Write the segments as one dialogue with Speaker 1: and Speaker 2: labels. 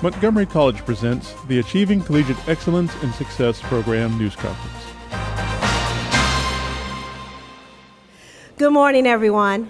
Speaker 1: Montgomery College presents the Achieving Collegiate Excellence and Success Program News Conference.
Speaker 2: Good morning, everyone.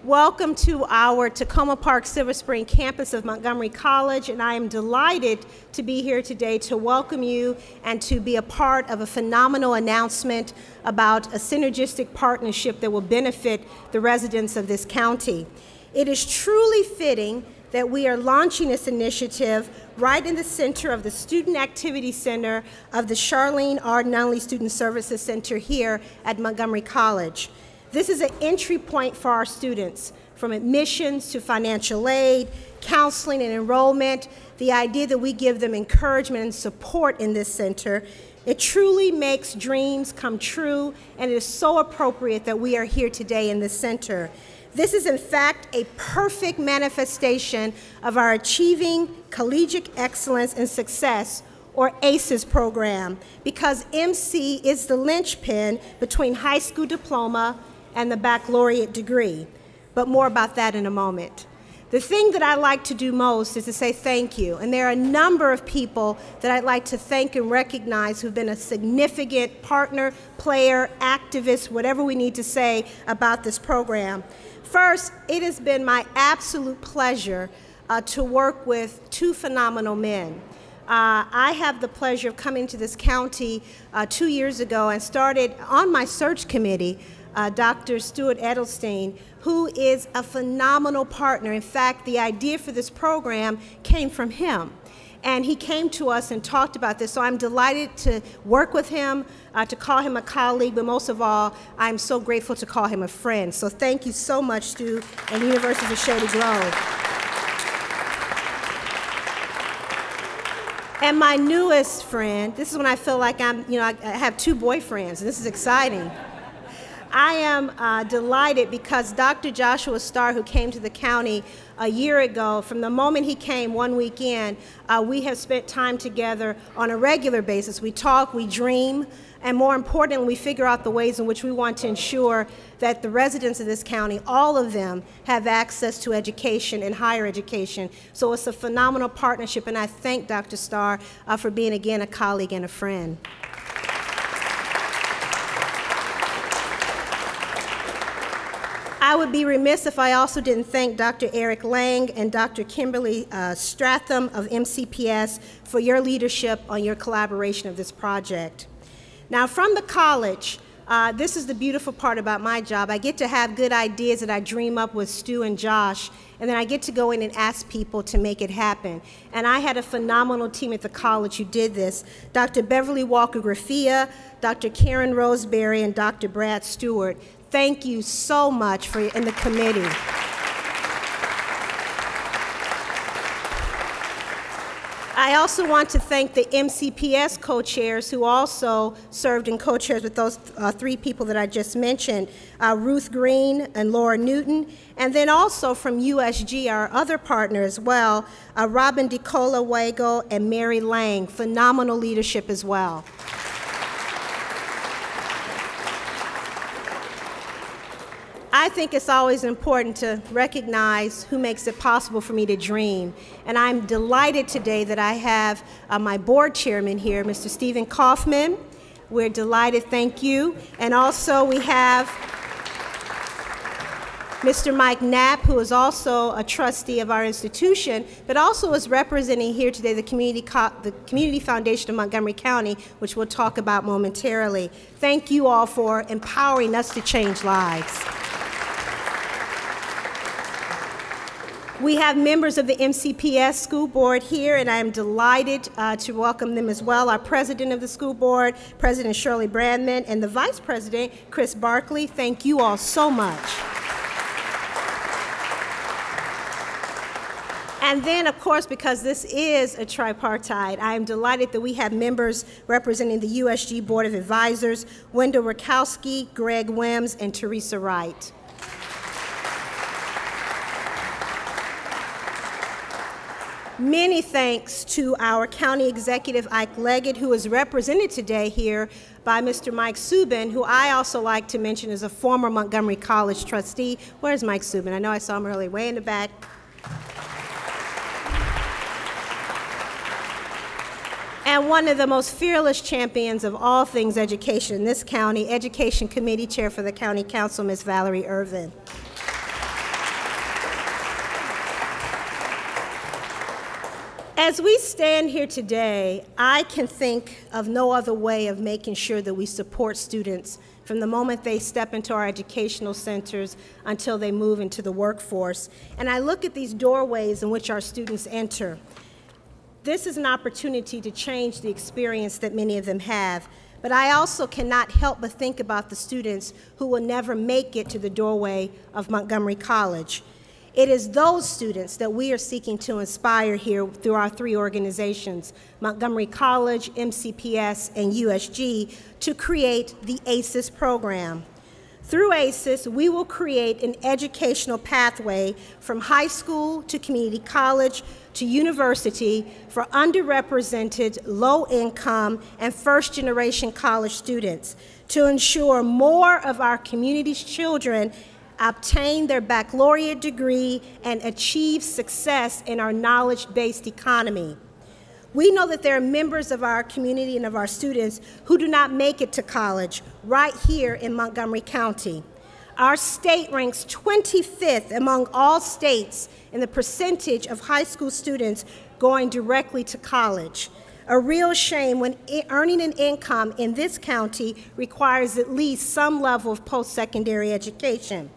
Speaker 2: Welcome to our Tacoma Park Silver Spring campus of Montgomery College, and I am delighted to be here today to welcome you and to be a part of a phenomenal announcement about a synergistic partnership that will benefit the residents of this county. It is truly fitting that we are launching this initiative right in the center of the Student Activity Center of the Charlene R. Nunley Student Services Center here at Montgomery College. This is an entry point for our students, from admissions to financial aid, counseling and enrollment, the idea that we give them encouragement and support in this center. It truly makes dreams come true, and it is so appropriate that we are here today in this center. This is, in fact, a perfect manifestation of our Achieving Collegiate Excellence and Success, or ACES program, because MC is the linchpin between high school diploma and the baccalaureate degree. But more about that in a moment. The thing that I like to do most is to say thank you, and there are a number of people that I'd like to thank and recognize who've been a significant partner, player, activist, whatever we need to say about this program. First, it has been my absolute pleasure to work with two phenomenal men. I have the pleasure of coming to this county 2 years ago and started on my search committee, Dr. Stuart Edelstein, who is a phenomenal partner. In fact, the idea for this program came from him. And he came to us and talked about this, so I'm delighted to work with him, to call him a colleague, but most of all, I'm so grateful to call him a friend. So thank you so much, Stu, and the University of Shady Grove. And my newest friend, this is when I feel like I have two boyfriends, and this is exciting. I am delighted because Dr. Joshua Starr, who came to the county a year ago, from the moment he came one weekend, we have spent time together on a regular basis. We talk, we dream, and more importantly, we figure out the ways in which we want to ensure that the residents of this county, all of them, have access to education and higher education. So it's a phenomenal partnership, and I thank Dr. Starr for being, again, a colleague and a friend. I would be remiss if I also didn't thank Dr. Eric Lang and Dr. Kimberly Stratham of MCPS for your leadership on your collaboration of this project. Now, from the college, this is the beautiful part about my job. I get to have good ideas that I dream up with Stu and Josh, and then I get to go in and ask people to make it happen. And I had a phenomenal team at the college who did this. Dr. Beverly Walker-Graffia, Dr. Karen Roseberry, and Dr. Brad Stewart. Thank you so much in the committee. I also want to thank the MCPS co-chairs who also served in co-chairs with those three people that I just mentioned, Ruth Green and Laura Newton, and then also from USG, our other partner as well, Robin DeCola Wago and Mary Lang, phenomenal leadership as well. I think it's always important to recognize who makes it possible for me to dream. And I'm delighted today that I have my board chairman here, Mr. Stephen Kaufman. We're delighted, thank you. And also we have Mr. Mike Knapp, who is also a trustee of our institution, but also is representing here today the Community Foundation of Montgomery County, which we'll talk about momentarily. Thank you all for empowering us to change lives. We have members of the MCPS school board here, and I am delighted to welcome them as well. Our president of the school board, President Shirley Brandman, and the vice president, Chris Barkley. Thank you all so much. And then, of course, because this is a tripartite, I am delighted that we have members representing the USG Board of Advisors, Wendell Rakowski, Greg Wims, and Teresa Wright. Many thanks to our county executive, Ike Leggett, who is represented today here by Mr. Mike Subin, who I also like to mention is a former Montgomery College trustee. Where's Mike Subin? I know I saw him earlier, way in the back. and one of the most fearless champions of all things education in this county, Education Committee Chair for the County Council, Ms. Valerie Irvin. As we stand here today, I can think of no other way of making sure that we support students from the moment they step into our educational centers until they move into the workforce. And I look at these doorways in which our students enter. This is an opportunity to change the experience that many of them have. But I also cannot help but think about the students who will never make it to the doorway of Montgomery College. It is those students that we are seeking to inspire here through our 3 organizations, Montgomery College, MCPS, and USG, to create the ACES program. Through ACES, we will create an educational pathway from high school to community college to university for underrepresented, low-income, and first-generation college students to ensure more of our community's children obtain their baccalaureate degree and achieve success in our knowledge-based economy. We know that there are members of our community and of our students who do not make it to college right here in Montgomery County. Our state ranks 25th among all states in the percentage of high school students going directly to college. A real shame when earning an income in this county requires at least some level of post-secondary education.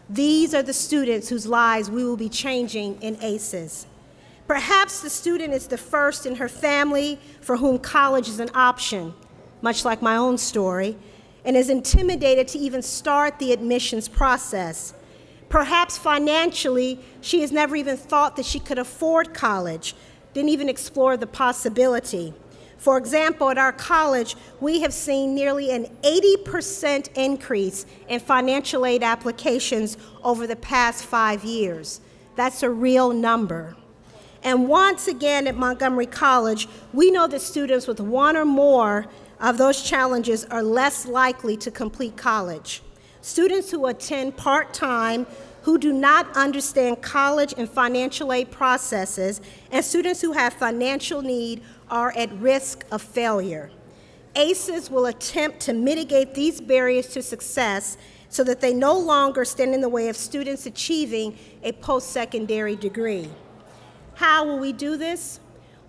Speaker 2: These are the students whose lives we will be changing in ACES. Perhaps the student is the first in her family for whom college is an option, much like my own story, and is intimidated to even start the admissions process. Perhaps financially, she has never even thought that she could afford college, didn't even explore the possibility. For example, at our college, we have seen nearly an 80% increase in financial aid applications over the past 5 years. That's a real number. And once again at Montgomery College, we know that students with 1 or more of those challenges are less likely to complete college. Students who attend part-time, who do not understand college and financial aid processes, and students who have financial need are at risk of failure. ACES will attempt to mitigate these barriers to success so that they no longer stand in the way of students achieving a post-secondary degree. How will we do this?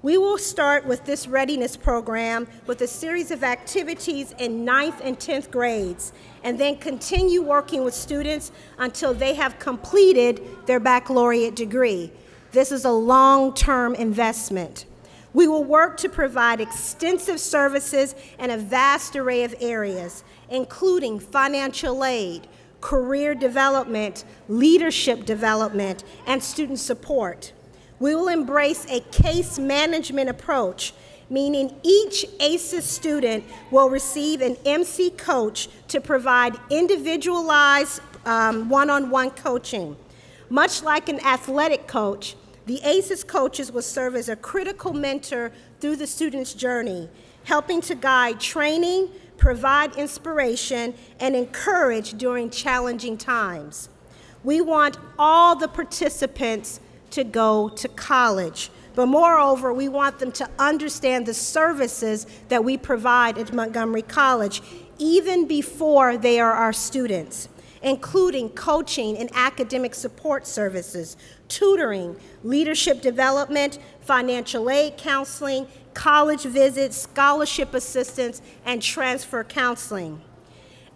Speaker 2: We will start with this readiness program with a series of activities in 9th and 10th grades, and then continue working with students until they have completed their baccalaureate degree. This is a long-term investment. We will work to provide extensive services in a vast array of areas, including financial aid, career development, leadership development, and student support. We will embrace a case management approach, meaning each ACES student will receive an MC coach to provide individualized one-on-one coaching. Much like an athletic coach, the ACES coaches will serve as a critical mentor through the student's journey, helping to guide training, provide inspiration, and encourage during challenging times. We want all the participants to go to college, but moreover, we want them to understand the services that we provide at Montgomery College even before they are our students, including coaching and academic support services, tutoring, leadership development, financial aid counseling, college visits, scholarship assistance, and transfer counseling.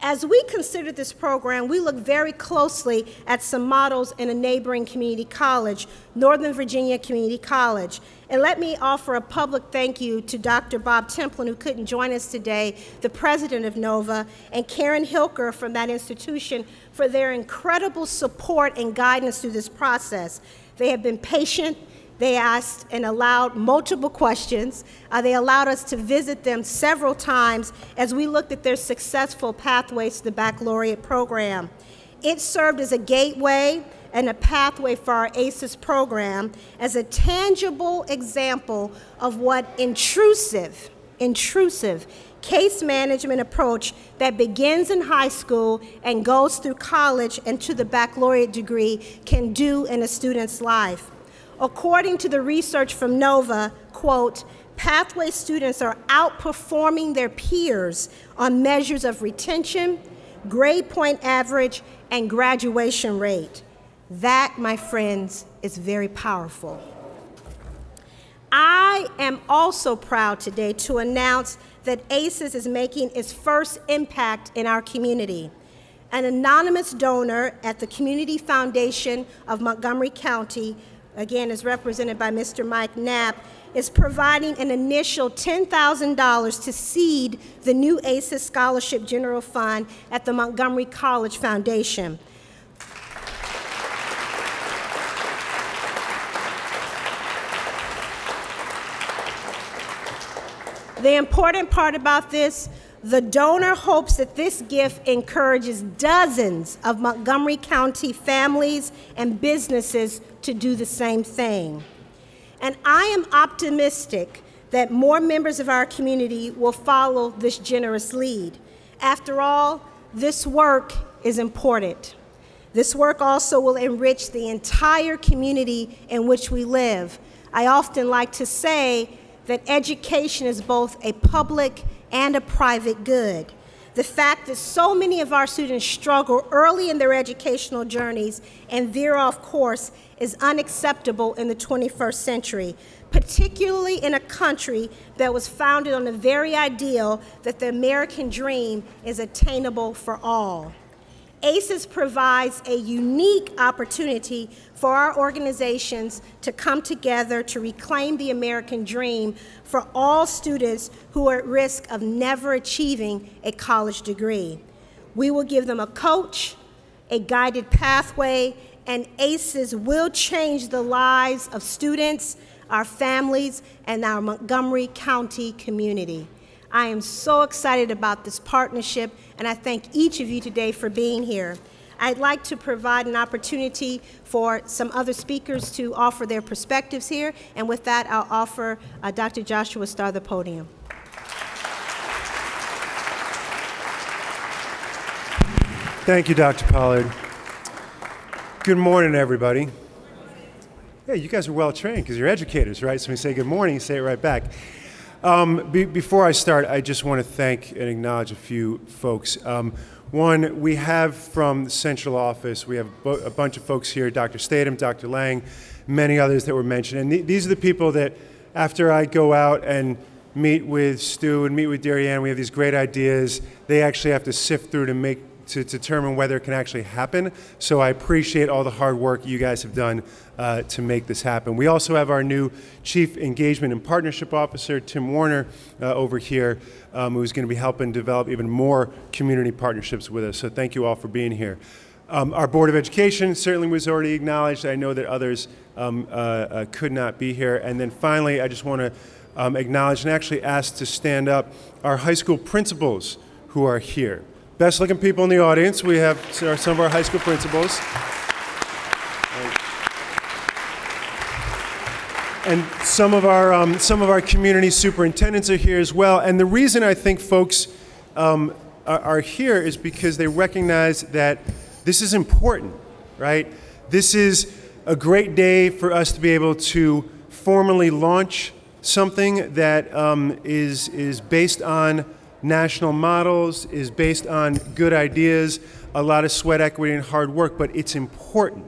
Speaker 2: As we consider this program, we look very closely at some models in a neighboring community college, Northern Virginia Community College. And let me offer a public thank you to Dr. Bob Templin, who couldn't join us today, the president of NOVA, and Karen Hilker from that institution for their incredible support and guidance through this process. They have been patient. They asked and allowed multiple questions. They allowed us to visit them several times as we looked at their successful pathways to the baccalaureate program. It served as a gateway and a pathway for our ACES program as a tangible example of what intrusive case management approach that begins in high school and goes through college and to the baccalaureate degree can do in a student's life. According to the research from NOVA, quote, Pathway students are outperforming their peers on measures of retention, grade point average, and graduation rate. That, my friends, is very powerful. I am also proud today to announce that ACES is making its first impact in our community. An anonymous donor at the Community Foundation of Montgomery County, again is represented by Mr. Mike Knapp, is providing an initial $10,000 to seed the new ACES Scholarship General Fund at the Montgomery College Foundation. The important part about this, the donor hopes that this gift encourages dozens of Montgomery County families and businesses to do the same thing. And I am optimistic that more members of our community will follow this generous lead. After all, this work is important. This work also will enrich the entire community in which we live. I often like to say that education is both a public and a private good. The fact that so many of our students struggle early in their educational journeys and veer off course is unacceptable in the 21st century, particularly in a country that was founded on the very ideal that the American dream is attainable for all. ACES provides a unique opportunity for our organizations to come together to reclaim the American dream for all students who are at risk of never achieving a college degree. We will give them a coach, a guided pathway, and ACES will change the lives of students, our families, and our Montgomery County community. I am so excited about this partnership, and I thank each of you today for being here. I'd like to provide an opportunity for some other speakers to offer their perspectives here, and with that, I'll offer Dr. Joshua Starr the podium.
Speaker 3: Thank you, Dr. Pollard. Good morning, everybody. Yeah, you guys are well trained because you're educators, right? So when you say good morning, you say it right back. Before I start, I just want to thank and acknowledge a few folks. One, we have from the central office, we have a bunch of folks here, Dr. Statham, Dr. Lang, many others that were mentioned. And these are the people that after I go out and meet with Stu and meet with Darianne, we have these great ideas. They actually have to sift through to determine whether it can actually happen. So I appreciate all the hard work you guys have done to make this happen. We also have our new Chief Engagement and Partnership Officer, Tim Warner, over here, who's going to be helping develop even more community partnerships with us. So thank you all for being here. Our Board of Education certainly was already acknowledged. I know that others could not be here. And then finally, I just want to acknowledge and actually ask to stand up our high school principals who are here. Best looking people in the audience. We have some of our high school principals. And some of our community superintendents are here as well. And the reason I think folks are here is because they recognize that this is important, right? This is a great day for us to be able to formally launch something that is based on national models, is based on good ideas, a lot of sweat equity and hard work, but it's important,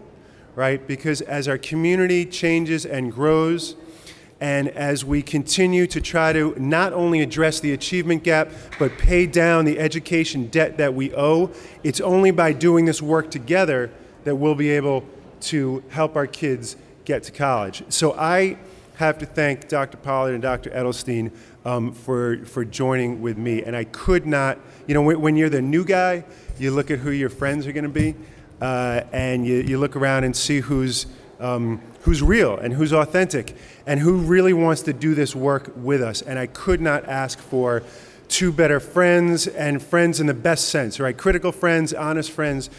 Speaker 3: right? Because as our community changes and grows, and as we continue to try to not only address the achievement gap, but pay down the education debt that we owe, it's only by doing this work together that we'll be able to help our kids get to college. So I have to thank Dr. Pollard and Dr. Edelstein for joining with me. And I could not, you know, when you're the new guy, you look at who your friends are going to be, and you look around and see who's real and who's authentic and who really wants to do this work with us. And I could not ask for two better friends, and friends in the best sense, right? Critical friends, honest friends,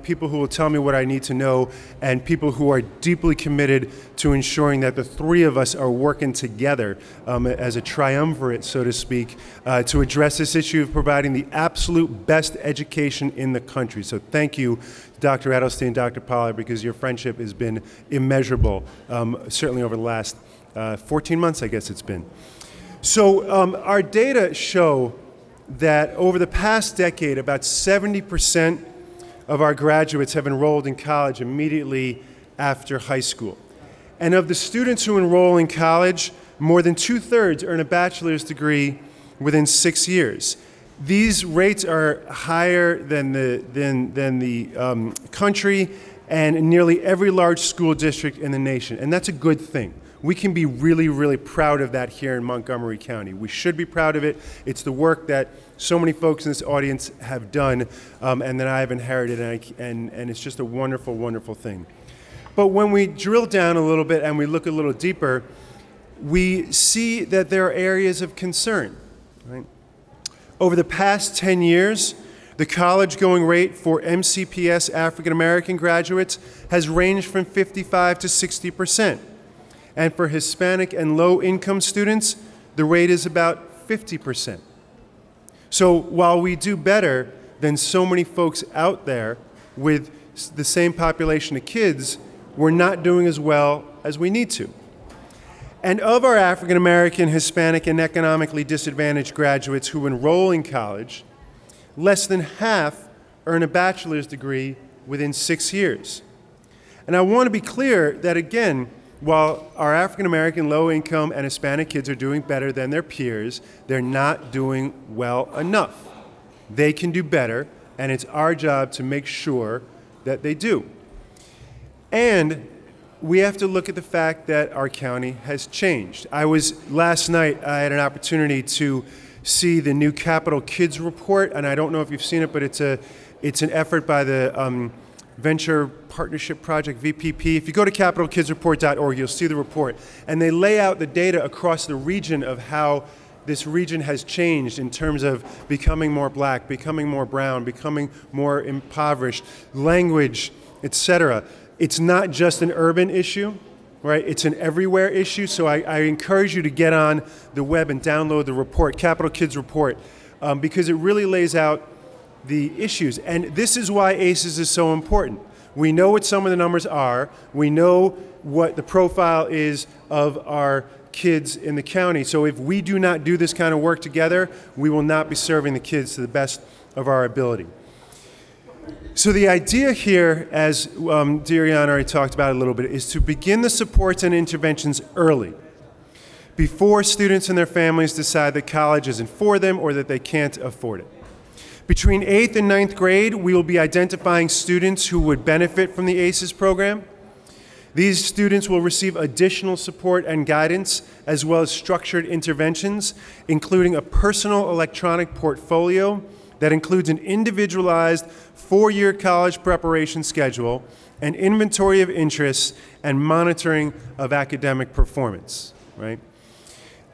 Speaker 3: people who will tell me what I need to know, and people who are deeply committed to ensuring that the three of us are working together as a triumvirate, so to speak, to address this issue of providing the absolute best education in the country. So thank you, Dr. Edelstein, Dr. Pollard, because your friendship has been immeasurable, certainly over the last 14 months, I guess it's been. So our data show that over the past decade, about 70% of our graduates have enrolled in college immediately after high school. And of the students who enroll in college, more than 2/3 earn a bachelor's degree within 6 years. These rates are higher than the country and in nearly every large school district in the nation, and that's a good thing. We can be really, really proud of that here in Montgomery County. We should be proud of it. It's the work that so many folks in this audience have done and that I have inherited, and it's just a wonderful, wonderful thing. But when we drill down a little bit and we look a little deeper, we see that there are areas of concern. Right? Over the past 10 years, the college-going rate for MCPS African-American graduates has ranged from 55 to 60%. And for Hispanic and low-income students, the rate is about 50%. So while we do better than so many folks out there with the same population of kids, we're not doing as well as we need to. And of our African American, Hispanic, and economically disadvantaged graduates who enroll in college, less than half earn a bachelor's degree within 6 years. And I want to be clear that, again, while our African American, low income, and Hispanic kids are doing better than their peers, they're not doing well enough. They can do better, and it's our job to make sure that they do. And we have to look at the fact that our county has changed. Last night, I had an opportunity to see the new Capital Kids Report, and I don't know if you've seen it, but it's an effort by the Venture Partnership Project, VPP. If you go to capitalkidsreport.org, you'll see the report. And they lay out the data across the region of how this region has changed in terms of becoming more black, becoming more brown, becoming more impoverished, language, etc. It's not just an urban issue, right? It's an everywhere issue. So I encourage you to get on the web and download the report, Capital Kids Report, because it really lays out the issues. And this is why ACES is so important. We know what some of the numbers are. We know what the profile is of our kids in the county. So if we do not do this kind of work together, we will not be serving the kids to the best of our ability. So the idea here, as Dariana already talked about a little bit, is to begin the supports and interventions early, before students and their families decide that college isn't for them or that they can't afford it. Between 8th and 9th grade, we will be identifying students who would benefit from the ACES program. These students will receive additional support and guidance, as well as structured interventions, including a personal electronic portfolio that includes an individualized 4-year college preparation schedule, an inventory of interests, and monitoring of academic performance, right?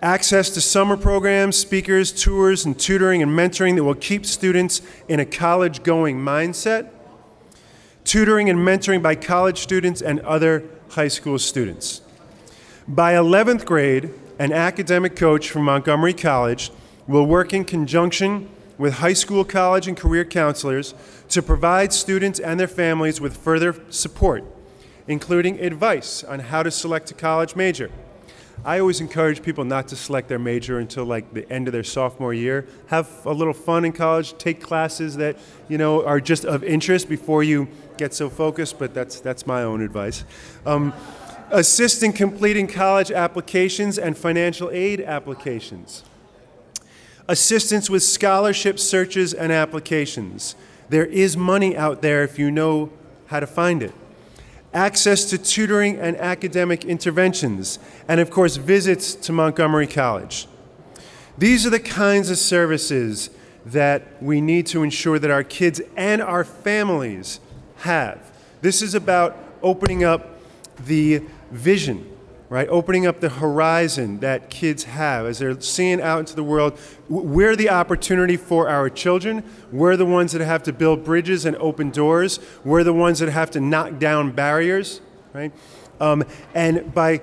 Speaker 3: Access to summer programs, speakers, tours, and tutoring and mentoring that will keep students in a college-going mindset. Tutoring and mentoring by college students and other high school students. By 11th grade, an academic coach from Montgomery College will work in conjunction with high school, college, and career counselors to provide students and their families with further support, including advice on how to select a college major. I always encourage people not to select their major until like the end of their sophomore year. Have a little fun in college, take classes that are just of interest before you get so focused, but that's my own advice. Assist in completing college applications and financial aid applications. Assistance with scholarship searches and applications. There is money out there if you know how to find it. Access to tutoring and academic interventions, and of course visits to Montgomery College. These are the kinds of services that we need to ensure that our kids and our families have. This is about opening up the vision, right? Opening up the horizon that kids have as they're seeing out into the world. We're the opportunity for our children. We're the ones that have to build bridges and open doors. We're the ones that have to knock down barriers, right? And by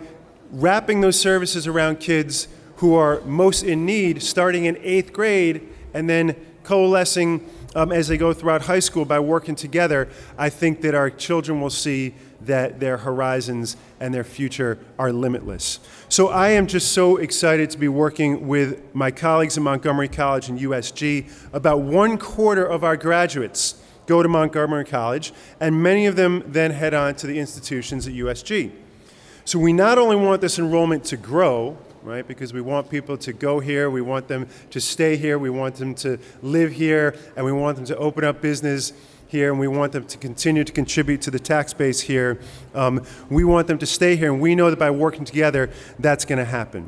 Speaker 3: wrapping those services around kids who are most in need, starting in 8th grade and then coalescing as they go throughout high school by working together, I think that our children will see that their horizons and their future are limitless. So I am just so excited to be working with my colleagues in Montgomery College and USG. About 1/4 of our graduates go to Montgomery College, and many of them then head on to the institutions at USG. So we not only want this enrollment to grow, right, because we want people to go here, we want them to stay here, we want them to live here, and we want them to open up business here, and we want them to continue to contribute to the tax base here. We want them to stay here, and we know that by working together, that's going to happen.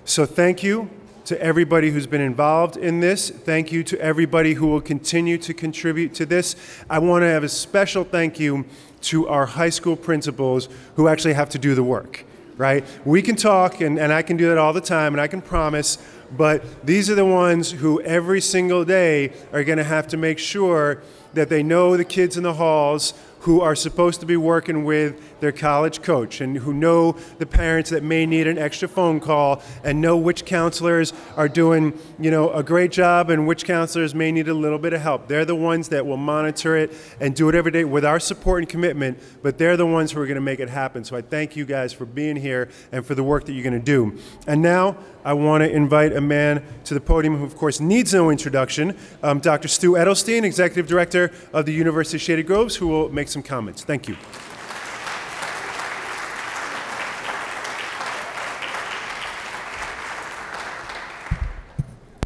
Speaker 3: So thank you to everybody who's been involved in this. Thank you to everybody who will continue to contribute to this. I want to have a special thank you to our high school principals who actually have to do the work, right? We can talk, and I can do that all the time, and I can promise, but these are the ones who every single day are going to have to make sure that they know the kids in the halls who are supposed to be working with their college coach, and who know the parents that may need an extra phone call, and know which counselors are doing, you know, a great job and which counselors may need a little bit of help. They're the ones that will monitor it and do it every day with our support and commitment, but they're the ones who are going to make it happen. So I thank you guys for being here and for the work that you're going to do. And now I want to invite a man to the podium who, of course, needs no introduction, Dr. Stu Edelstein, Executive Director of the University of Shady Grove, who will make some comments. Thank you.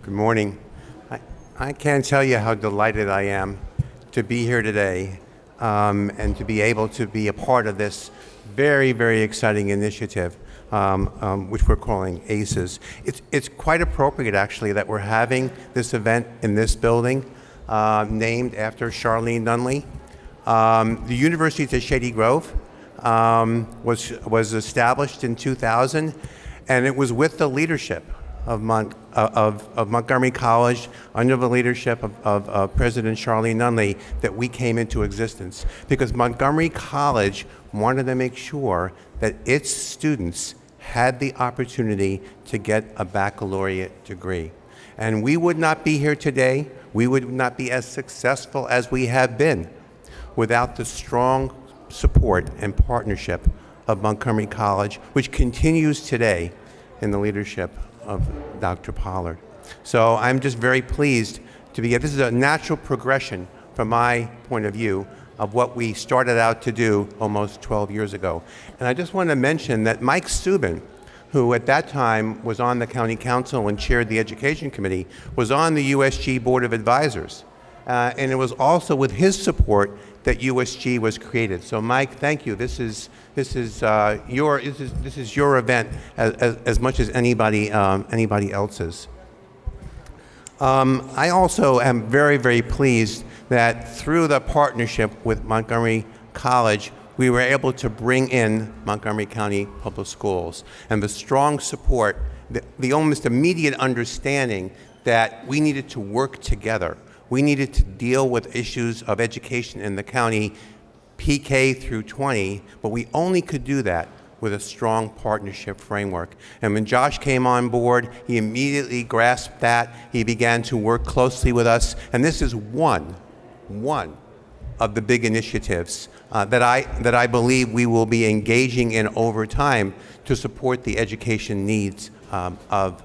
Speaker 4: Good morning. I can't tell you how delighted I am to be here today and to be able to be a part of this very, very exciting initiative, which we're calling ACES. It's quite appropriate, actually, that we're having this event in this building named after Charlene Nunley. The University of Shady Grove was established in 2000, and it was with the leadership of Montgomery College, under the leadership of President Charlene Nunley, that we came into existence. Because Montgomery College wanted to make sure that its students had the opportunity to get a baccalaureate degree. And we would not be here today, we would not be as successful as we have been without the strong support and partnership of Montgomery College, which continues today in the leadership of Dr. Pollard. So I'm just very pleased to be here. This is a natural progression from my point of view of what we started out to do almost 12 years ago. And I just want to mention that Mike Subin, who at that time was on the county council and chaired the education committee, was on the USG Board of Advisors. And it was also with his support that USG was created. So Mike, thank you. This is your event as much as anybody else's. I also am very, very pleased that through the partnership with Montgomery College, we were able to bring in Montgomery County Public Schools, and the strong support, the almost immediate understanding that we needed to work together. We needed to deal with issues of education in the county, PK through 20, but we only could do that with a strong partnership framework. And when Josh came on board, he immediately grasped that. He began to work closely with us, and this is one of the big initiatives that I believe we will be engaging in over time to support the education needs of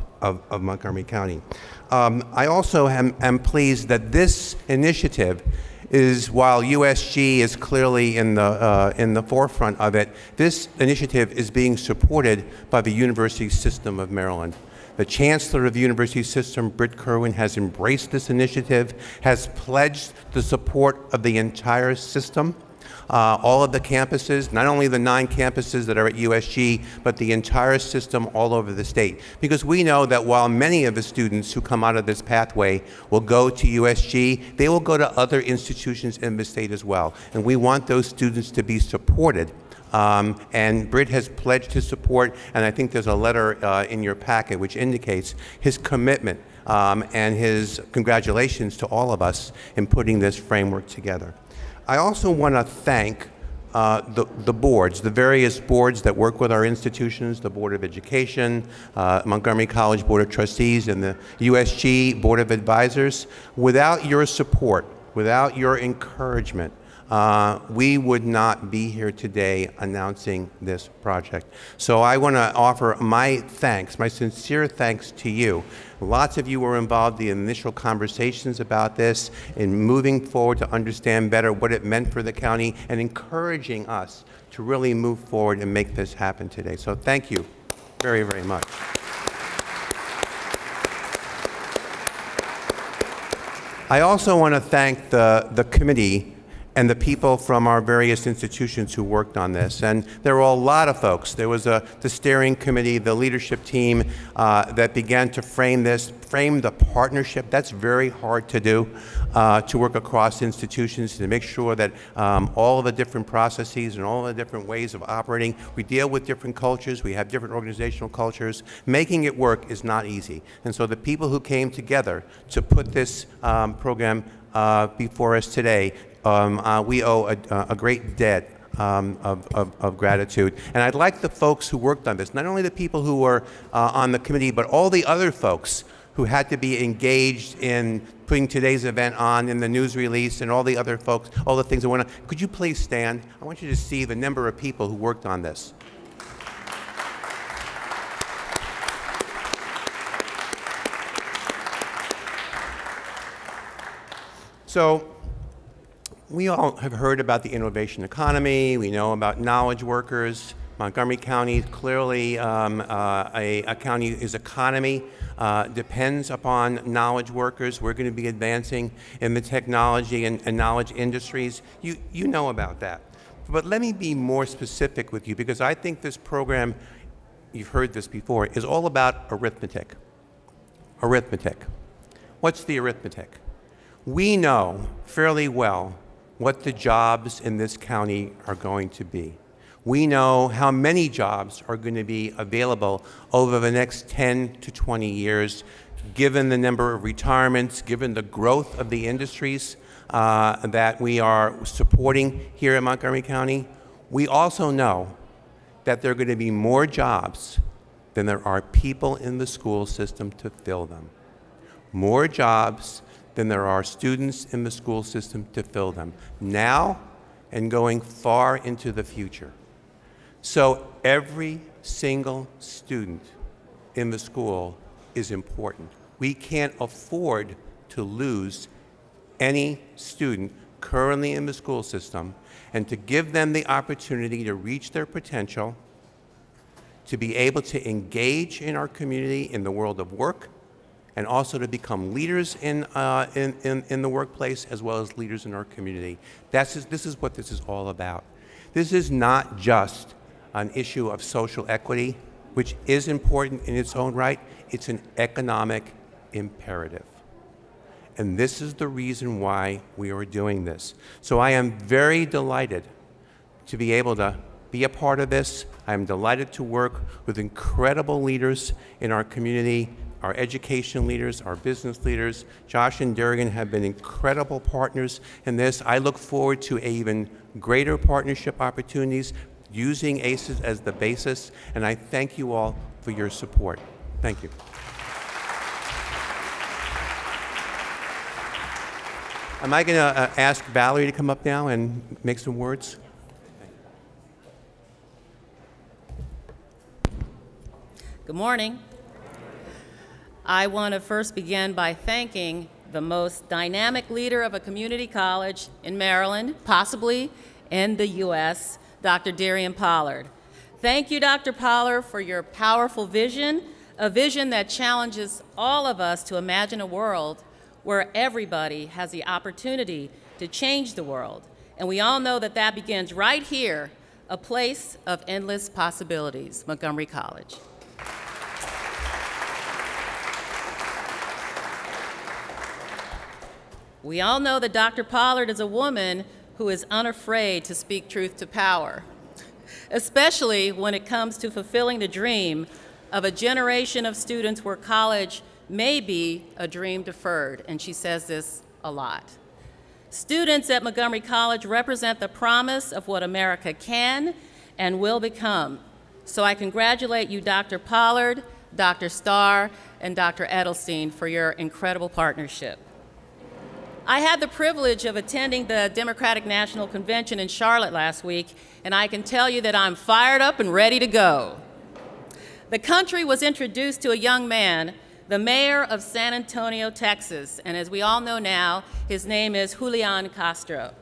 Speaker 4: Montgomery County. I also am pleased that this initiative is, while USG is clearly in the forefront of it, this initiative is being supported by the University System of Maryland. The Chancellor of the University System, Britt Kerwin, has embraced this initiative, has pledged the support of the entire system. All of the campuses, not only the 9 campuses that are at USG, but the entire system all over the state. Because we know that while many of the students who come out of this pathway will go to USG, they will go to other institutions in the state as well. And we want those students to be supported. And Britt has pledged his support, and I think there's a letter in your packet which indicates his commitment and his congratulations to all of us in putting this framework together. I also want to thank the boards, the various boards that work with our institutions, the Board of Education, Montgomery College Board of Trustees, and the USG Board of Advisors. Without your support, without your encouragement, we would not be here today announcing this project. So I want to offer my thanks, my sincere thanks to you. Lots of you were involved in the initial conversations about this, in moving forward to understand better what it meant for the county, and encouraging us to really move forward and make this happen today. So thank you very, very much. I also want to thank the committee and the people from our various institutions who worked on this. And there were a lot of folks. There was the steering committee, the leadership team that began to frame the partnership. That's very hard to do, to work across institutions, to make sure that all of the different processes and all of the different ways of operating, we deal with different cultures, we have different organizational cultures. Making it work is not easy. And so the people who came together to put this program before us today, we owe a great debt of gratitude. And I'd like the folks who worked on this, not only the people who were on the committee, but all the other folks who had to be engaged in putting today's event on, in the news release, and all the other folks, all the things that went on. Could you please stand? I want you to see the number of people who worked on this. So, we all have heard about the innovation economy. We know about knowledge workers. Montgomery County is clearly a county whose economy depends upon knowledge workers. We're going to be advancing in the technology and knowledge industries. You know about that. But let me be more specific with you, because I think this program, you've heard this before, is all about arithmetic. Arithmetic. What's the arithmetic? We know fairly well what the jobs in this county are going to be. We know how many jobs are going to be available over the next 10 to 20 years, given the number of retirements, given the growth of the industries that we are supporting here in Montgomery County. We also know that there are going to be more jobs than there are people in the school system to fill them. More jobs than there are students in the school system to fill them, now and going far into the future. So every single student in the school is important. We can't afford to lose any student currently in the school system, and to give them the opportunity to reach their potential, to be able to engage in our community in the world of work, and also to become leaders in the workplace as well as leaders in our community. This is what this is all about. This is not just an issue of social equity, which is important in its own right. It's an economic imperative. And this is the reason why we are doing this. So I am very delighted to be able to be a part of this. I am delighted to work with incredible leaders in our community, our education leaders, our business leaders. Josh and Durgan have been incredible partners in this. I look forward to even greater partnership opportunities using ACES as the basis, and I thank you all for your support. Thank you. Am I going to ask Valerie to come up now and make some words?
Speaker 5: Good morning. I want to first begin by thanking the most dynamic leader of a community college in Maryland, possibly in the U.S., Dr. Darian Pollard. Thank you, Dr. Pollard, for your powerful vision, a vision that challenges all of us to imagine a world where everybody has the opportunity to change the world. And we all know that that begins right here, a place of endless possibilities, Montgomery College. We all know that Dr. Pollard is a woman who is unafraid to speak truth to power, especially when it comes to fulfilling the dream of a generation of students where college may be a dream deferred, and she says this a lot. Students at Montgomery College represent the promise of what America can and will become. So I congratulate you, Dr. Pollard, Dr. Starr, and Dr. Edelstein for your incredible partnership. I had the privilege of attending the Democratic National Convention in Charlotte last week, and I can tell you that I'm fired up and ready to go. The country was introduced to a young man, the mayor of San Antonio, Texas, and as we all know now, his name is Julian Castro.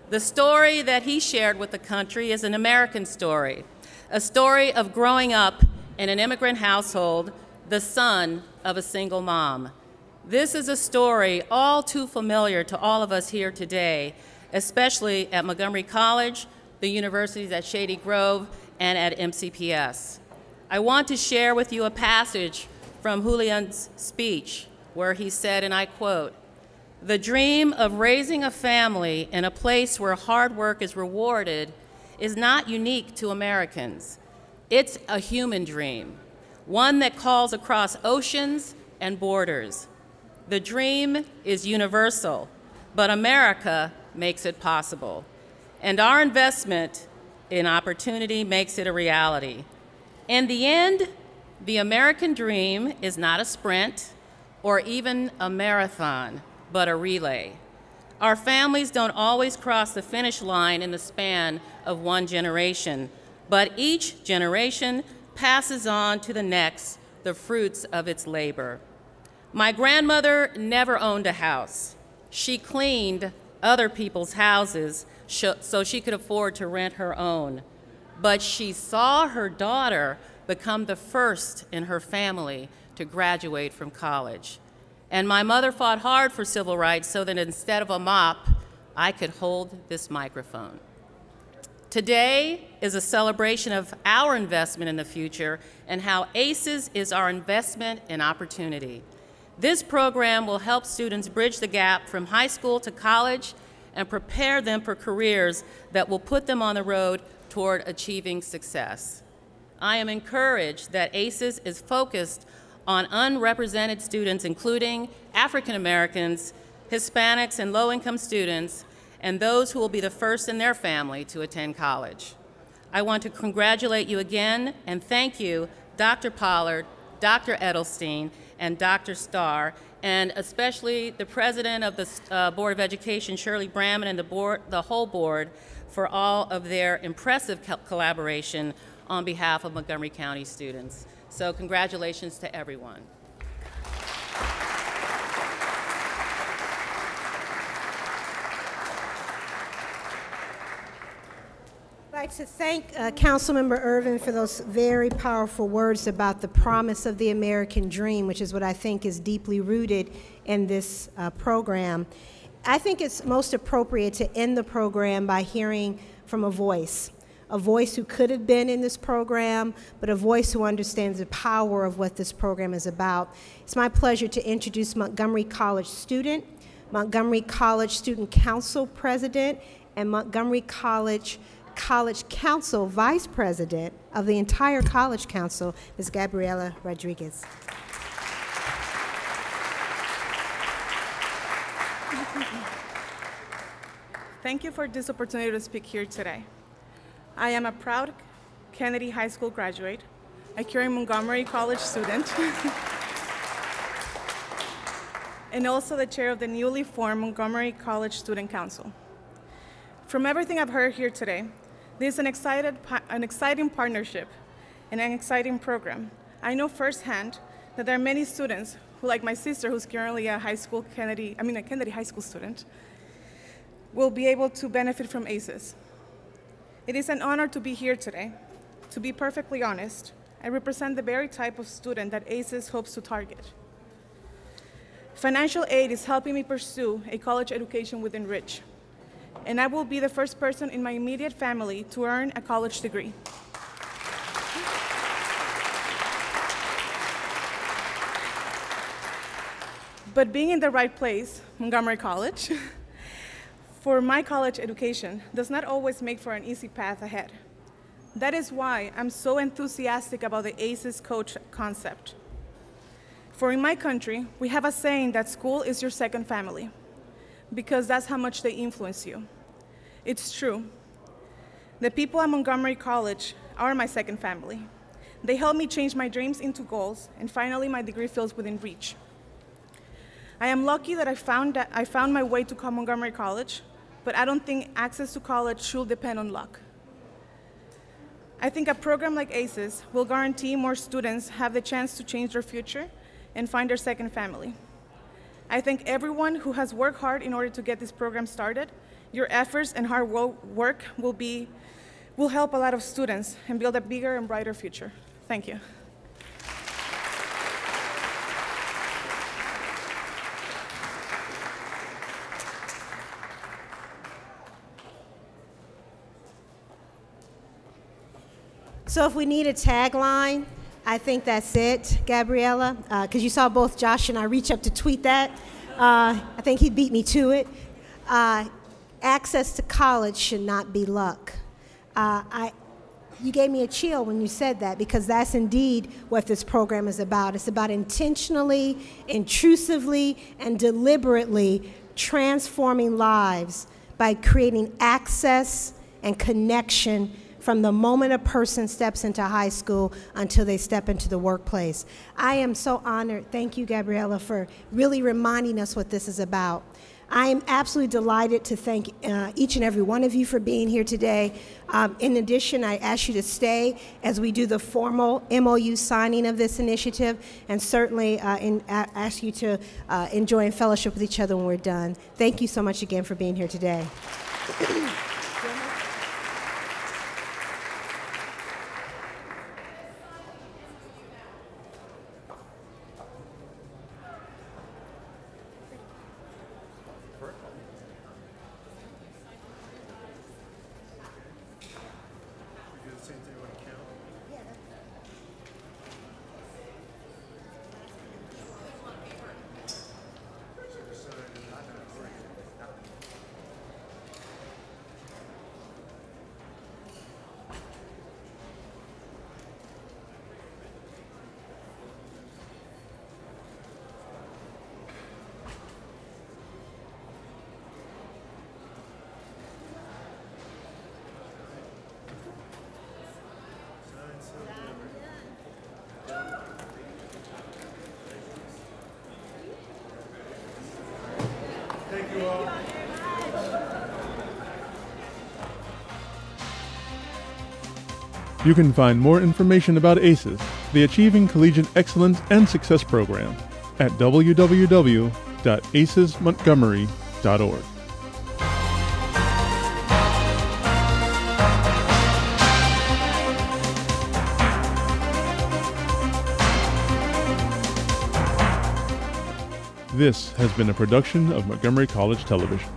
Speaker 5: The story that he shared with the country is an American story, a story of growing up in an immigrant household, the son of a single mom. This is a story all too familiar to all of us here today, especially at Montgomery College, the universities at Shady Grove, and at MCPS. I want to share with you a passage from Julian's speech where he said, and I quote, "The dream of raising a family in a place where hard work is rewarded is not unique to Americans. It's a human dream, one that calls across oceans and borders. The dream is universal, but America makes it possible. And our investment in opportunity makes it a reality. In the end, the American dream is not a sprint or even a marathon, but a relay. Our families don't always cross the finish line in the span of one generation, but each generation passes on to the next the fruits of its labor. My grandmother never owned a house. She cleaned other people's houses so she could afford to rent her own. But she saw her daughter become the first in her family to graduate from college. And my mother fought hard for civil rights so that instead of a mop, I could hold this microphone. Today is a celebration of our investment in the future and how ACES is our investment in opportunity. This program will help students bridge the gap from high school to college and prepare them for careers that will put them on the road toward achieving success. I am encouraged that ACES is focused on unrepresented students, including African Americans, Hispanics, and low-income students, and those who will be the first in their family to attend college. I want to congratulate you again and thank you, Dr. Pollard, Dr. Edelstein, and Dr. Starr, and especially the president of the Board of Education, Shirley Bramman, and the whole board for all of their impressive collaboration on behalf of Montgomery County students. So congratulations to everyone.
Speaker 2: I'd like to thank Councilmember Irvin for those very powerful words about the promise of the American dream, which is what I think is deeply rooted in this program. I think it's most appropriate to end the program by hearing from a voice who could have been in this program, but a voice who understands the power of what this program is about. It's my pleasure to introduce Montgomery College student, Montgomery College Student Council President, and Montgomery College Council Vice President of the entire College Council, Ms. Gabriela Rodriguez.
Speaker 6: Thank you for this opportunity to speak here today. I am a proud Kennedy High School graduate, a current Montgomery College student, and also the chair of the newly formed Montgomery College Student Council. From everything I've heard here today, this is an exciting partnership and an exciting program. I know firsthand that there are many students who, like my sister, who's currently a Kennedy High School student, will be able to benefit from ACES. It is an honor to be here today. To be perfectly honest, I represent the very type of student that ACES hopes to target. Financial aid is helping me pursue a college education within reach, and I will be the first person in my immediate family to earn a college degree. But being in the right place, Montgomery College, for my college education does not always make for an easy path ahead. That is why I'm so enthusiastic about the ACES coach concept. For in my country, we have a saying that school is your second family, because that's how much they influence you. It's true. The people at Montgomery College are my second family. They helped me change my dreams into goals, and finally my degree feels within reach. I am lucky that I found my way to Montgomery College, but I don't think access to college should depend on luck. I think a program like ACES will guarantee more students have the chance to change their future and find their second family. I thank everyone who has worked hard in order to get this program started. Your efforts and hard work will help a lot of students and build a bigger and brighter future. Thank you.
Speaker 2: So if we need a tagline, I think that's it, Gabriella, because you saw both Josh and I reach up to tweet that. I think he beat me to it. Access to college should not be luck. You gave me a chill when you said that, because that's indeed what this program is about. It's about intentionally, intrusively, and deliberately transforming lives by creating access and connection from the moment a person steps into high school until they step into the workplace. I am so honored. Thank you, Gabriella, for really reminding us what this is about. I am absolutely delighted to thank each and every one of you for being here today. In addition, I ask you to stay as we do the formal MOU signing of this initiative, and certainly ask you to enjoy and fellowship with each other when we're done. Thank you so much again for being here today.
Speaker 3: Thank you all.
Speaker 1: You can find more information about ACES, the Achieving Collegiate Excellence and Success program, at www.acesmontgomery.org. This has been a production of Montgomery College Television.